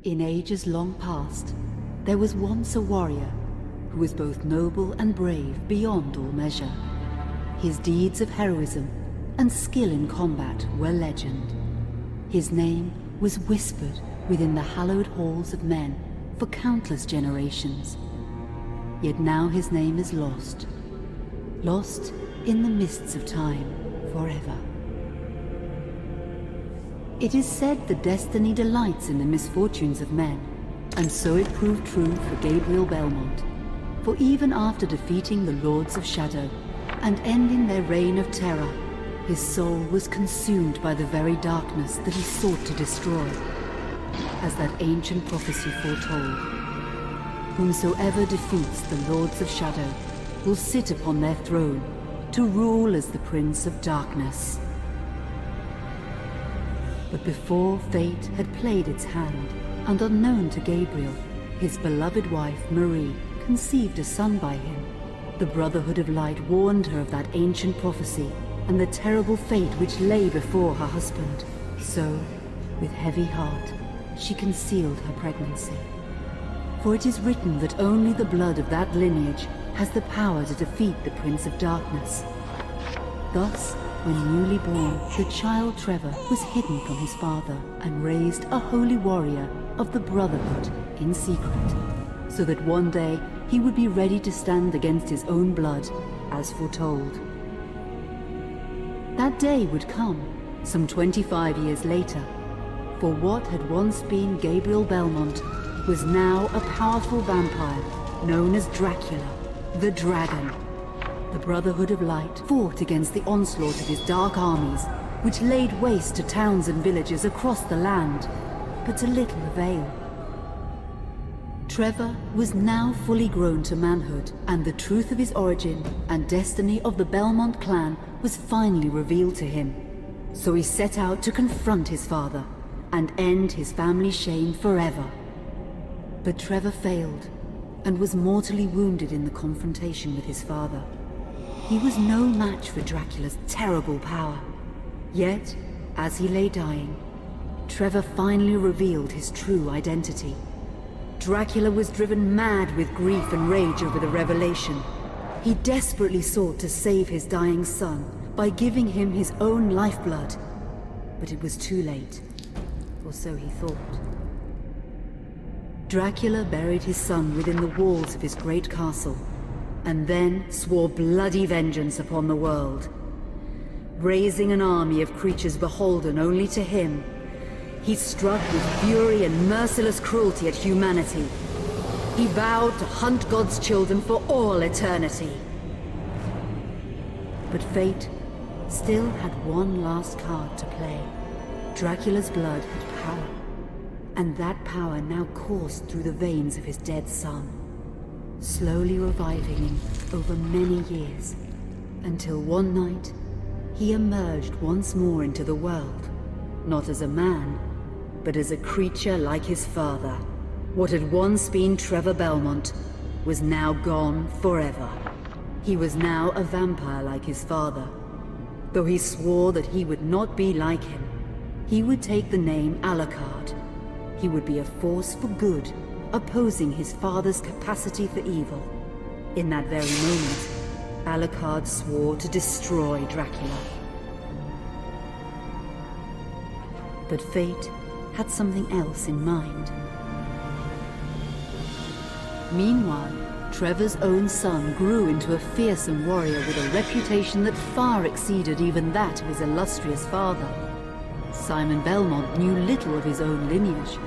In ages long past, there was once a warrior who was both noble and brave beyond all measure. His deeds of heroism and skill in combat were legend. His name was whispered within the hallowed halls of men for countless generations. Yet now his name is lost. Lost in the mists of time forever. It is said that destiny delights in the misfortunes of men, and so it proved true for Gabriel Belmont. For even after defeating the Lords of Shadow and ending their reign of terror, his soul was consumed by the very darkness that he sought to destroy. As that ancient prophecy foretold, whomsoever defeats the Lords of Shadow will sit upon their throne to rule as the Prince of Darkness. But before fate had played its hand, and unknown to Gabriel, his beloved wife Marie conceived a son by him. The Brotherhood of Light warned her of that ancient prophecy and the terrible fate which lay before her husband. So, with heavy heart, she concealed her pregnancy. For it is written that only the blood of that lineage has the power to defeat the Prince of Darkness. Thus, when newly born, the child Trevor was hidden from his father and raised a holy warrior of the Brotherhood in secret, so that one day he would be ready to stand against his own blood, as foretold. That day would come, some 25 years later, for what had once been Gabriel Belmont was now a powerful vampire known as Dracula, the Dragon. The Brotherhood of Light fought against the onslaught of his dark armies, which laid waste to towns and villages across the land, but to little avail. Trevor was now fully grown to manhood, and the truth of his origin and destiny of the Belmont clan was finally revealed to him. So he set out to confront his father and end his family's shame forever. But Trevor failed and was mortally wounded in the confrontation with his father. He was no match for Dracula's terrible power. Yet, as he lay dying, Trevor finally revealed his true identity. Dracula was driven mad with grief and rage over the revelation. He desperately sought to save his dying son by giving him his own lifeblood. But it was too late, or so he thought. Dracula buried his son within the walls of his great castle, and then swore bloody vengeance upon the world. Raising an army of creatures beholden only to him, he struck with fury and merciless cruelty at humanity. He vowed to hunt God's children for all eternity. But fate still had one last card to play. Dracula's blood had power, and that power now coursed through the veins of his dead son, slowly reviving him over many years, until one night he emerged once more into the world, not as a man, but as a creature like his father. What had once been Trevor Belmont was now gone forever. He was now a vampire like his father. Though he swore that he would not be like him, he would take the name Alucard. He would be a force for good, opposing his father's capacity for evil. In that very moment, Alucard swore to destroy Dracula. But fate had something else in mind. Meanwhile, Trevor's own son grew into a fearsome warrior with a reputation that far exceeded even that of his illustrious father. Simon Belmont knew little of his own lineage,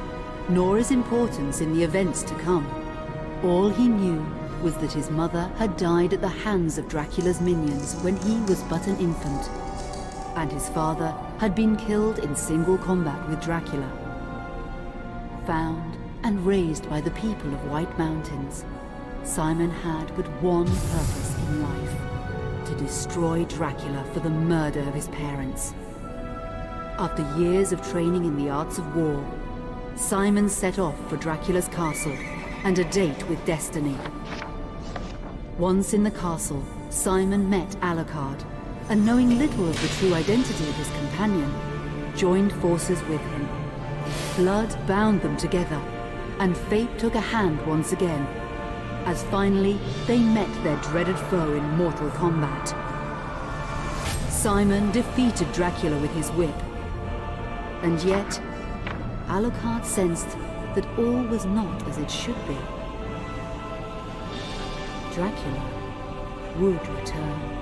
nor his importance in the events to come. All he knew was that his mother had died at the hands of Dracula's minions when he was but an infant, and his father had been killed in single combat with Dracula. Found and raised by the people of White Mountains, Simon had but one purpose in life: to destroy Dracula for the murder of his parents. After years of training in the arts of war, Simon set off for Dracula's castle and a date with destiny. Once in the castle, Simon met Alucard, and knowing little of the true identity of his companion, joined forces with him. Blood bound them together, and fate took a hand once again, as finally they met their dreaded foe in mortal combat. Simon defeated Dracula with his whip, and yet Alucard sensed that all was not as it should be. Dracula would return.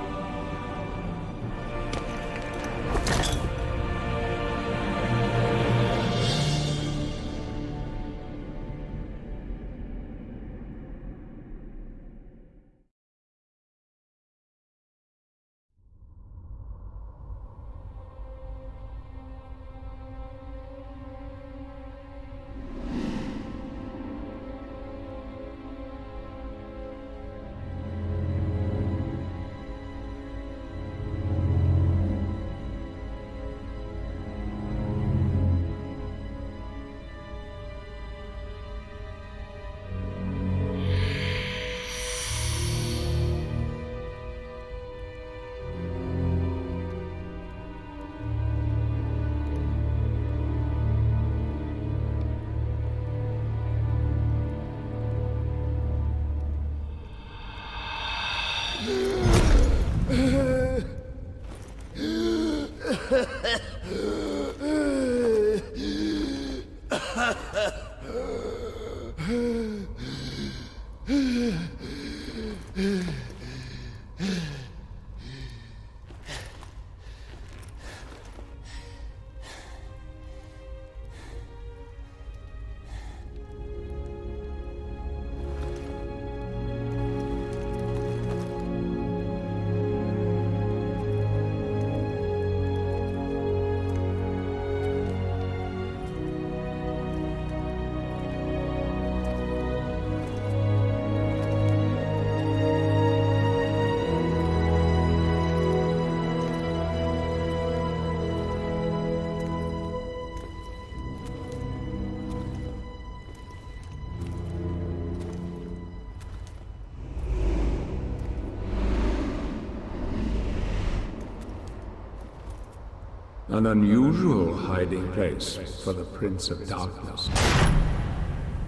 An unusual hiding place for the Prince of Darkness.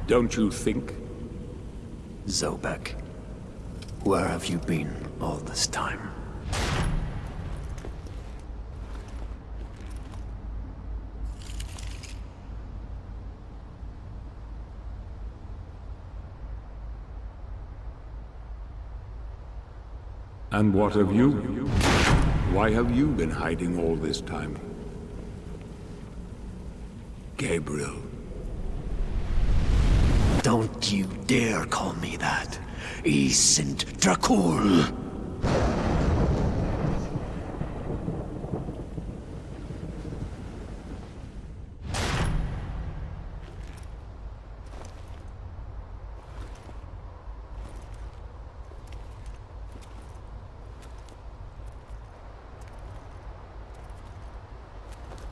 Don't you think? Zobek, where have you been all this time? And what of you? Why have you been hiding all this time? Gabriel. Don't you dare call me that. Isint Dracul!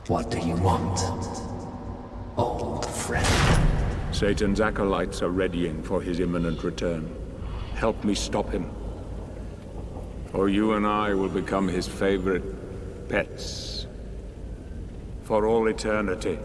What do you want, old friend? Satan's acolytes are readying for his imminent return. Help me stop him. Or you and I will become his favorite pets. For all eternity.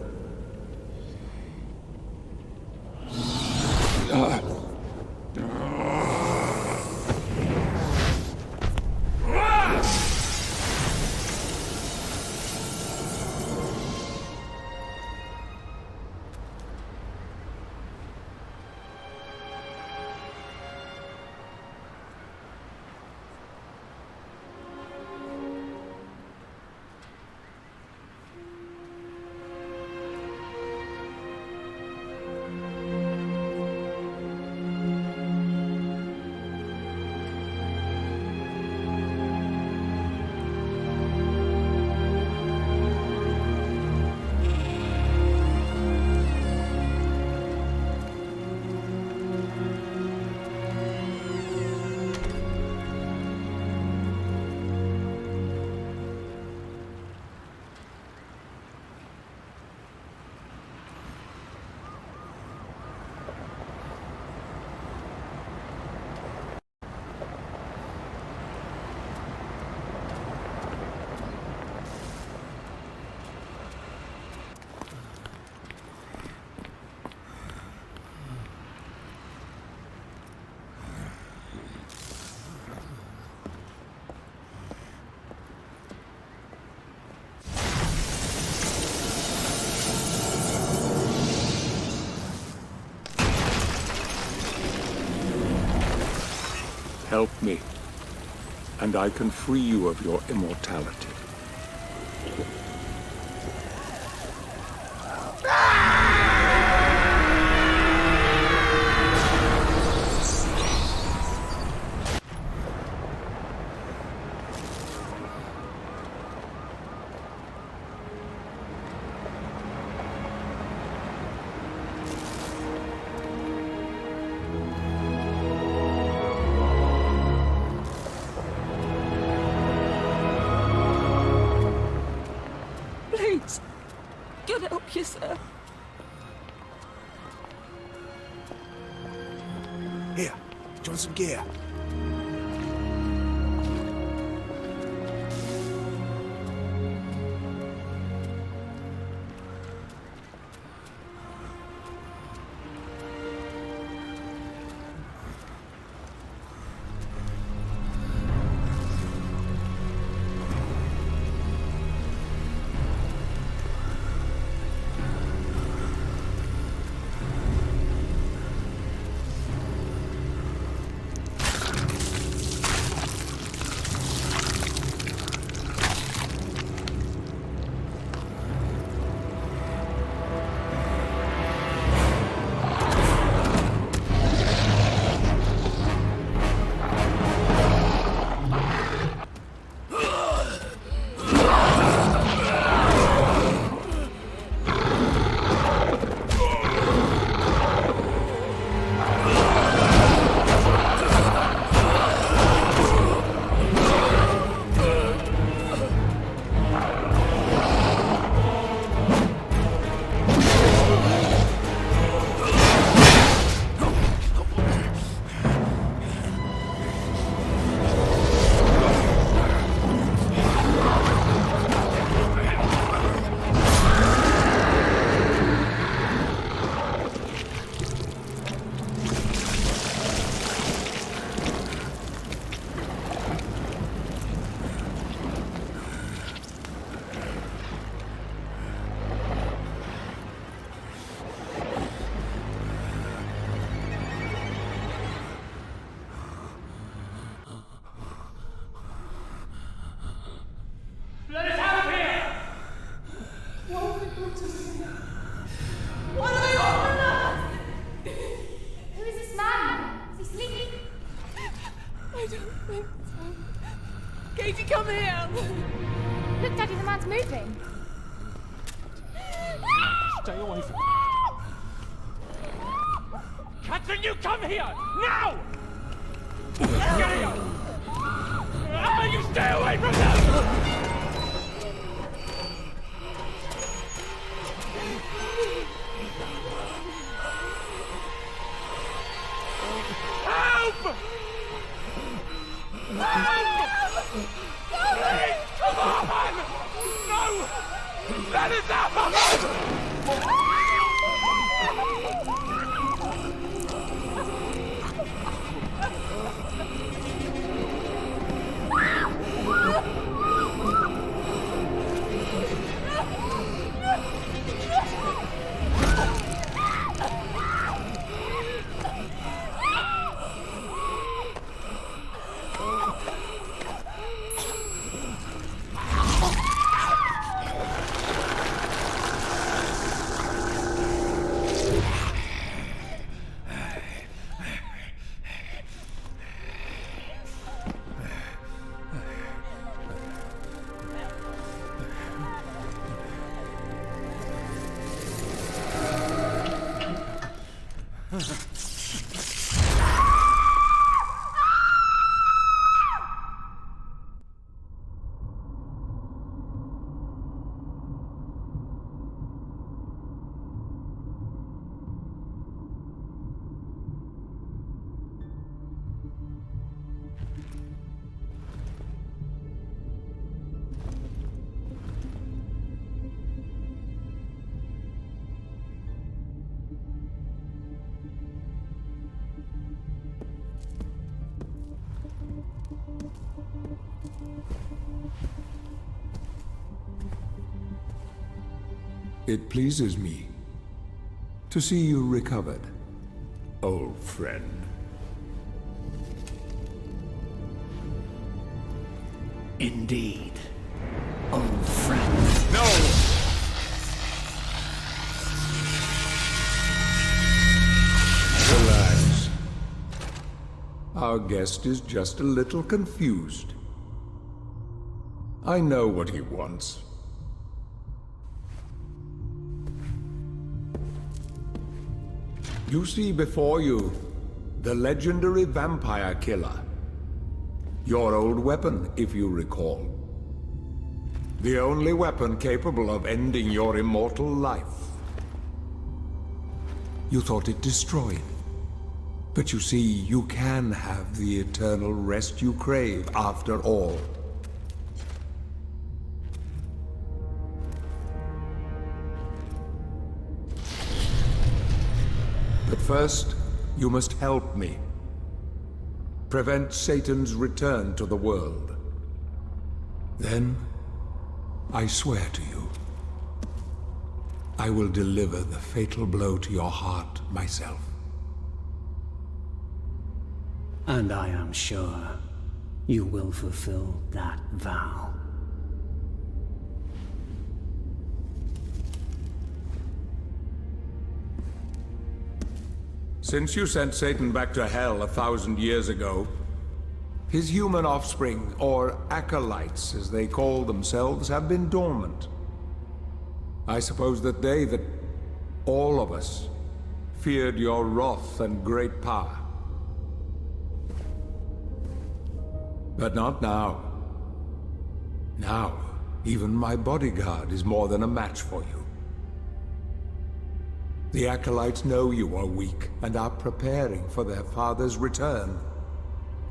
Help me, and I can free you of your immortality. God help you, sir. Here, join some gear. Come here! Look, Daddy, the man's moving. Stay away from me. Catherine, you come here! Now! Get here! You stay away from them! Help! Help! Please, come on! No! Let us out! It pleases me to see you recovered, old friend. Indeed. Old friend. No! Relax. Our guest is just a little confused. I know what he wants. You see before you the legendary vampire killer. Your old weapon, if you recall. The only weapon capable of ending your immortal life. You thought it destroyed. But you see, you can have the eternal rest you crave after all. But first, you must help me. Prevent Satan's return to the world. Then, I swear to you, I will deliver the fatal blow to your heart myself. And I am sure you will fulfill that vow. Since you sent Satan back to hell 1,000 years ago, his human offspring, or acolytes as they call themselves, have been dormant. I suppose that all of us, feared your wrath and great power. But not now. Now, even my bodyguard is more than a match for you. The acolytes know you are weak and are preparing for their father's return.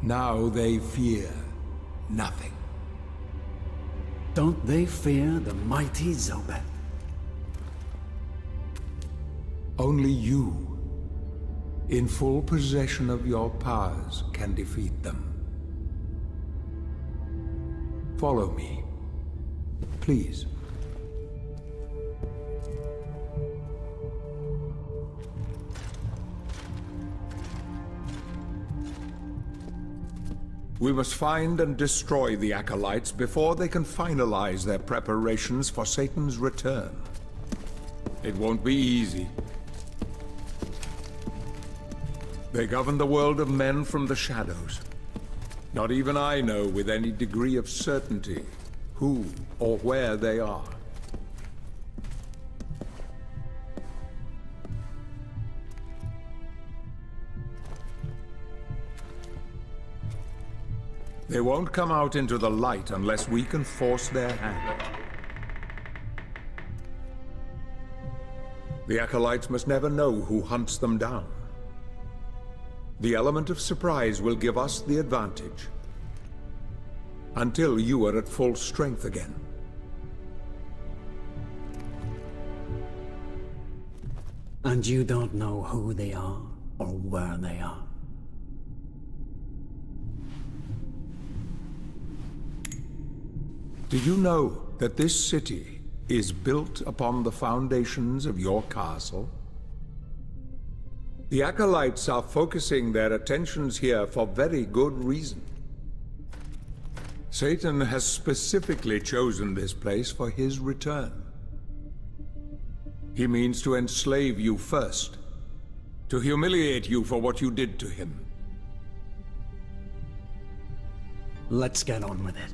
Now they fear nothing. Don't they fear the mighty Zobek? Only you, in full possession of your powers, can defeat them. Follow me, please. We must find and destroy the acolytes before they can finalize their preparations for Satan's return. It won't be easy. They govern the world of men from the shadows. Not even I know with any degree of certainty who or where they are. They won't come out into the light unless we can force their hand. The acolytes must never know who hunts them down. The element of surprise will give us the advantage. Until you are at full strength again. And you don't know who they are or where they are. Do you know that this city is built upon the foundations of your castle? The acolytes are focusing their attentions here for very good reason. Satan has specifically chosen this place for his return. He means to enslave you first, to humiliate you for what you did to him. Let's get on with it.